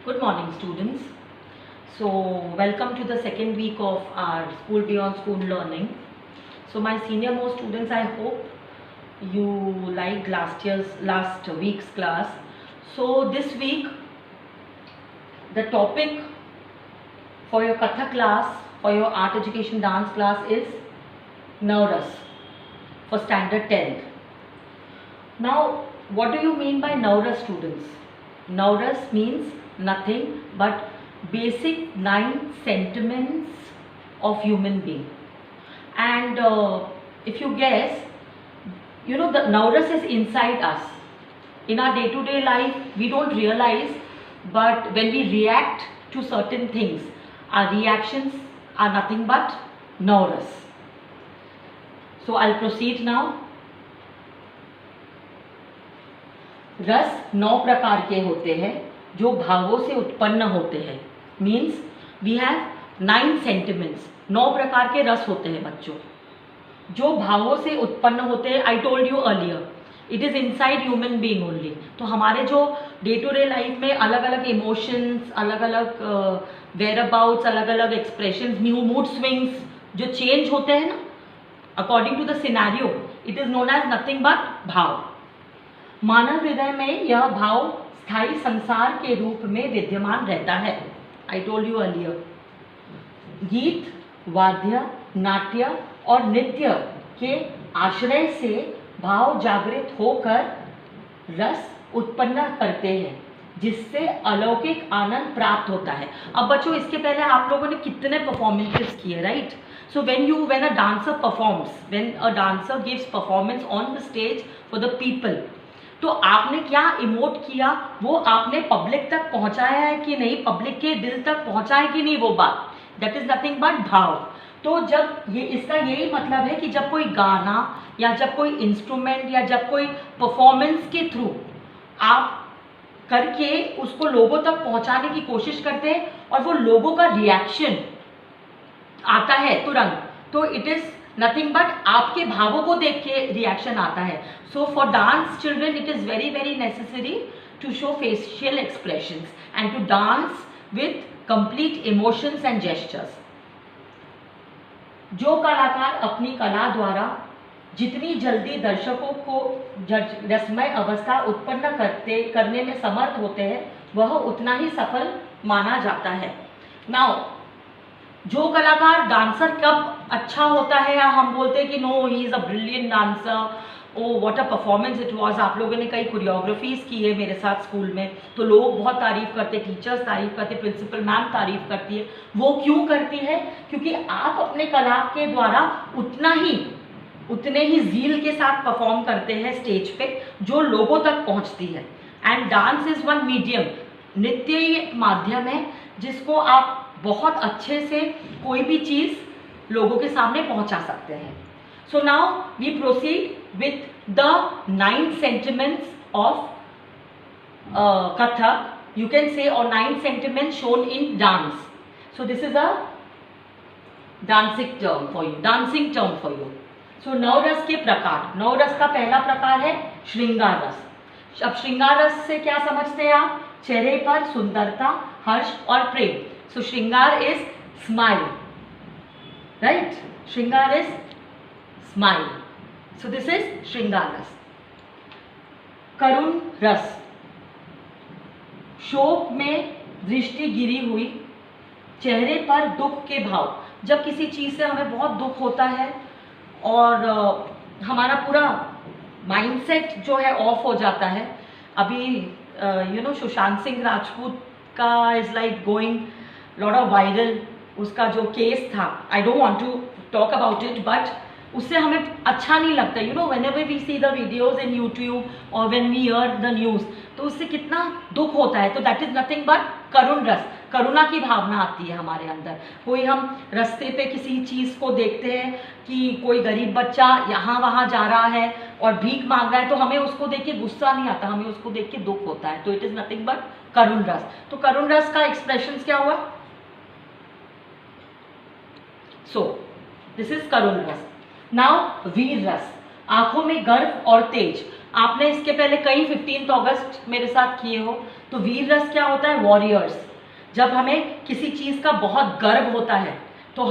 Good morning, students. So, welcome to the second week of our School Beyond School Learning. So, my senior most students, I hope you liked last week's class. So, this week, the topic for your Katha class, for your art education dance class is Navras for standard 10th. Now, what do you mean by Navras, students? Navras means nothing but basic 9 sentiments of human being. And if you guess, the Navras is inside us. In our day-to-day life, we don't realize, but when we react to certain things, our reactions are nothing but Navras. So I'll proceed now. रस 9 प्रकार के होते हैं जो भावों से उत्पन्न होते हैं. Means we have 9 sentiments. 9 प्रकार के रस होते हैं बच्चों जो भावों से उत्पन्न होते हैं. I told you earlier, it is inside human being only. तो हमारे जो डे टू डे लाइफ में अलग अलग इमोशंस, अलग अलग वेयर अबाउट्स, अलग अलग एक्सप्रेशंस, न्यू मूड स्विंग्स जो चेंज होते हैं ना according to the scenario, it is known as nothing but भाव. मानव हृदय में यह भाव स्थायी संसार के रूप में विद्यमान रहता है. I told you earlier. गीत, वाद्य, नाट्य और नृत्य के आश्रय से भाव जागृत होकर रस उत्पन्न करते हैं जिससे अलौकिक आनंद प्राप्त होता है. अब बच्चों, इसके पहले आप लोगों ने कितने परफॉर्मेंसेस किए, right? So when a dancer performs, when a dancer gives performance on the stage for the people, तो आपने क्या इमोट किया, वो आपने पब्लिक तक पहुंचाया है कि नहीं, पब्लिक के दिल तक पहुंचा है कि नहीं, वो बात, दैट इज नथिंग बट भाव. तो जब ये इसका यही मतलब है कि जब कोई गाना या जब कोई इंस्ट्रूमेंट या जब कोई परफॉर्मेंस के थ्रू आप करके उसको लोगों तक पहुंचाने की कोशिश करते हैं और वो लोगों का रिएक्शन आता है तुरंत, तो इट इज नथिंग बट आपके भावों को देख के रिएक्शन आता है. So for dance children it is very very necessary to show facial expressions and to dance with complete emotions and gestures. जो कलाकार अपनी कला द्वारा जितनी जल्दी दर्शकों को रसमय अवस्था उत्पन्न करने में समर्थ होते हैं वह उतना ही सफल माना जाता है. नाउ, जो कलाकार डांसर कब अच्छा होता है, या हम बोलते हैं कि no he is a brilliant dancer, oh what a performance it was. आप लोगों ने कई कोरियोग्राफीज की है मेरे साथ स्कूल में, तो लोग बहुत तारीफ करते, टीचर्स तारीफ करते, प्रिंसिपल मैम तारीफ करती है. वो क्यों करती है? क्योंकि आप अपने कला के द्वारा उतने ही ज़ील के साथ परफॉर्म करते हैं स्टेज पे जो लोगों तक पहुंचती है. And dance is one medium. नृत्य ही एक माध्यम है जिसको आप बहुत अच्छे से कोई भी चीज़ लोगों के सामने पहुंचा सकते हैं. So now we proceed with the 9 sentiments of Kathak, you can say, or 9 sentiments shown in dance. So this is a dancing term for you. So नवरस के प्रकार. नवरस का पहला प्रकार है श्रृंगार रस. अब श्रृंगार रस से क्या समझते हैं आप? चेहरे पर सुंदरता, हर्ष और प्रेम. So श्रृंगार is smile, right? श्रृंगार is smile. So this is श्रृंगार रस. करुण रस. शोक में दृष्टि गिरी हुई, चेहरे पर दुख के भाव. जब किसी चीज़ से हमें बहुत दुख होता है और हमारा पूरा माइंडसेट जो है ऑफ हो जाता है. अभी सुशांत सिंह राजपूत का is like going lot of viral. उसका जो केस था, I don't want to talk about it, but उससे हमें अच्छा नहीं लगता. Whenever we see the videos in YouTube और when we hear the news, तो उससे कितना दुख होता है. तो दैट इज नथिंग बट करुण रस. करुणा की भावना आती है हमारे अंदर. कोई हम रास्ते पे किसी चीज़ को देखते हैं कि कोई गरीब बच्चा यहाँ वहाँ जा रहा है और भीख मांग रहा है, तो हमें उसको देख के गुस्सा नहीं आता, हमें उसको देख के दुख होता है. तो इट इज़ नथिंग बट करुण रस. तो करुण रस का एक्सप्रेशन क्या हुआ? सो दिस इज करुण रस. नाउ वीर रस. आंखों में गर्व और तेज. आपने इसके पहले कई 15 अगस्त मेरे साथ किए हो। तो वीर रस क्या होता है? वॉरियर्स। जब हमें किसी चीज का बहुत गर्व होता है तो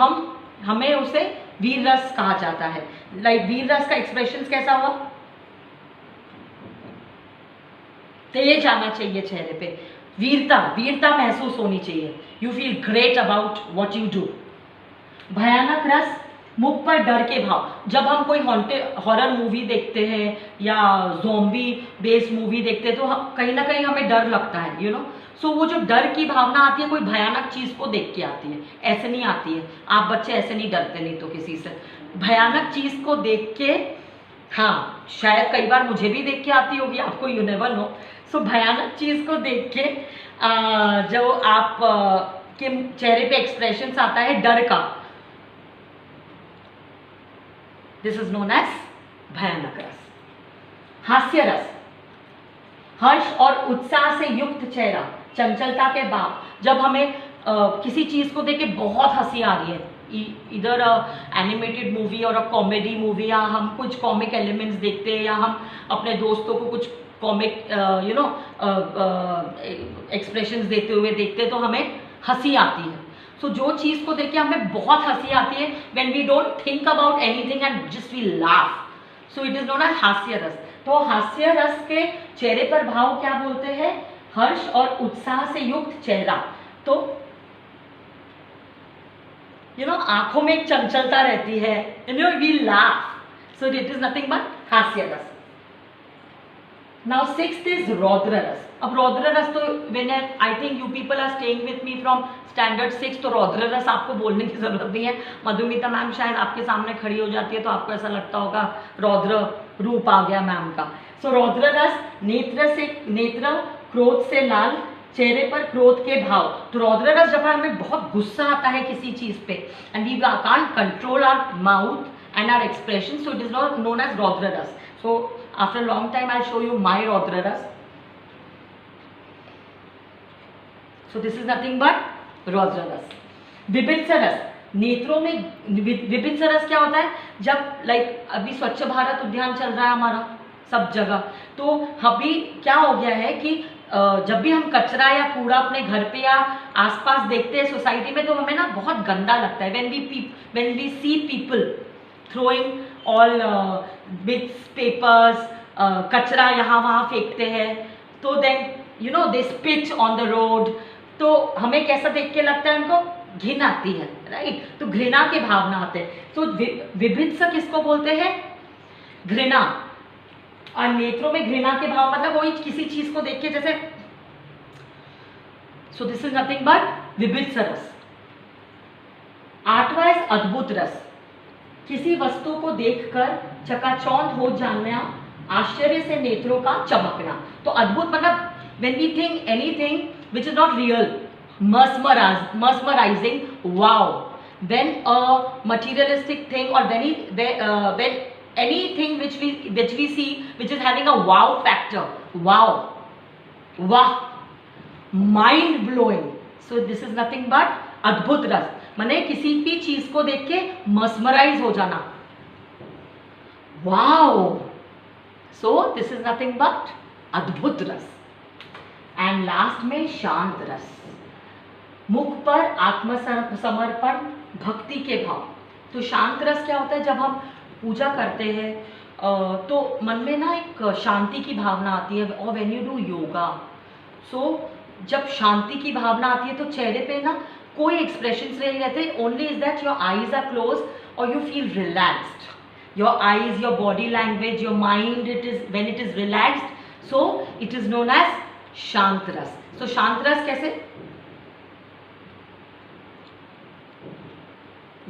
हमें उसे वीर रस कहा जाता है। लाइक वीर रस का एक्सप्रेशन कैसा हुआ? तेज आना चाहिए चेहरे पे, वीरता, वीरता महसूस होनी चाहिए। You feel great about what you do. भयानक रस, मुख पर डर के भाव। जब हम कोई हॉरर मूवी देखते हैं या ज़ॉम्बी बेस्ड मूवी देखते हैं तो कहीं ना कहीं हमें डर लगता है, यू नो। सो वो जो डर की भावना आती है कोई भयानक चीज को देख के आती है, ऐसे नहीं आती है। आप बच्चे ऐसे नहीं डरते, नहीं तो किसी से भयानक चीज को देख के, हाँ शायद कई बार मुझे भी देख के आती होगी, आपको यू नेवर नो। सो भयानक चीज को देख के जो आप के चेहरे पे एक्सप्रेशन आता है डर का, दिस इज नोन एज भयानक रस। हास्य रस, हर्ष और उत्साह से युक्त चेहरा, चंचलता के भाव। जब हमें किसी चीज को देख के बहुत हंसी आ रही है, इधर एनिमेटेड मूवी और कॉमेडी मूवी, या हम कुछ कॉमिक एलिमेंट्स देखते हैं, या हम अपने दोस्तों को कुछ कॉमिक यू नो एक्सप्रेशंस देते हुए देखते हैं तो हमें हंसी आती है। सो जो चीज को देख के हमें बहुत हंसी आती है, when we don't think about anything and just we laugh, so it is known as हास्य रस। तो हास्य रस के चेहरे पर भाव क्या बोलते हैं? हर्ष और उत्साह से युक्त चेहरा। तो यू नो आंखों में एक चंचलता रहती है, you know we laugh, so it is nothing but हास्य रस। नाउ सिक्स्थ इज रौद्र रस। अब रौद्र रस तो when I think you people are staying with me from standard 6, तो रौद्र रस आपको बोलने की जरूरत नहीं है। मधुमिता मैम शायद आपके सामने खड़ी हो जाती है तो आपको ऐसा लगता होगा रौद्र रूप आ गया मैम का। सो रौद्र रस, नेत्र क्रोध से लाल, चेहरे पर क्रोध के भाव। तो रौद्र रस जब हमें बहुत गुस्सा आता है किसी चीज पे and we can't control our mouth and our expression, so it is known as रौद्र रस। So after long time I show you my रौद्र रस। So this is nothing but रौद्र रस। विभिन्न रस, नेत्रों में विभिन्न रस क्या होता है? जब लाइक अभी स्वच्छ भारत अभियान चल रहा है हमारा सब जगह, तो अभी क्या हो गया है कि जब भी हम कचरा या कूड़ा अपने घर पे या आसपास देखते हैं सोसाइटी में तो हमें ना बहुत गंदा लगता है। when we see people throwing all bits, papers, कचरा यहाँ वहाँ फेंकते हैं, तो then you know they spit on the road, तो हमें कैसा देख के लगता है? उनको घिन आती है, राइट? तो घृणा के भावना आते हैं। तो विभिन्न किसको बोलते हैं? घृणा। और नेत्रों में घृणा के भाव मतलब वही किसी चीज को देख के जैसे, सो दिस इज नथिंग बट विभिन्न रस। आठवां इज अद्भुत रस, किसी वस्तु को देखकर चकाचौंध हो जाना, आश्चर्य से नेत्रों का चमकना। तो अद्भुत मतलब when we think anything which is not real, mesmerizing, wow. When a materialistic thing or when anything which we see which is having a wow factor, wow, wow, mind blowing, so this is nothing but अद्भुत रस। माने किसी भी चीज को देख के mesmerize हो जाना, wow, so this is nothing but अद्भुत रस। एंड लास्ट में शांत रस, मुख पर आत्मसमर्पण, भक्ति के भाव। तो शांत रस क्या होता है? जब हम पूजा करते हैं तो मन में ना एक शांति की भावना आती है। और व्हेन यू डू योगा, सो जब शांति की भावना आती है तो चेहरे पे ना कोई एक्सप्रेशंस नहीं रहते, only is that your eyes are close और you feel relaxed. Your eyes, your body language, your mind, it is when it is relaxed, so it is known as shant ras. So शांत रस कैसे?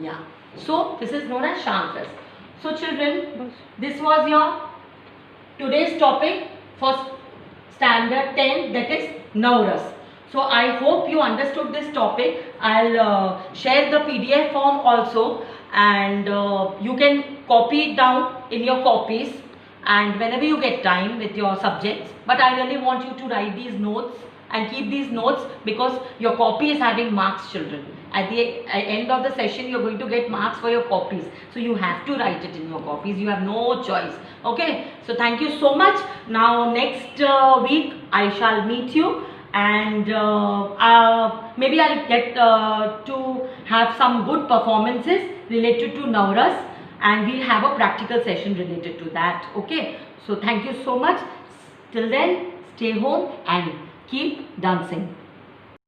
या so this is known as shant ras. So children, this was your today's topic for standard 10, that is Navras. So I hope you understood this topic. I'll share the PDF form also, and you can copy it down in your copies and whenever you get time with your subjects, but I really want you to write these notes and keep these notes because your copy is having marks, children. At the end of the session, you're going to get marks for your copies. So you have to write it in your copies. You have no choice. Okay. So thank you so much. Now next week I shall meet you, and maybe I'll get to have some good performances related to Navras, and we'll have a practical session related to that. Okay. So thank you so much. Till then, stay home and keep dancing.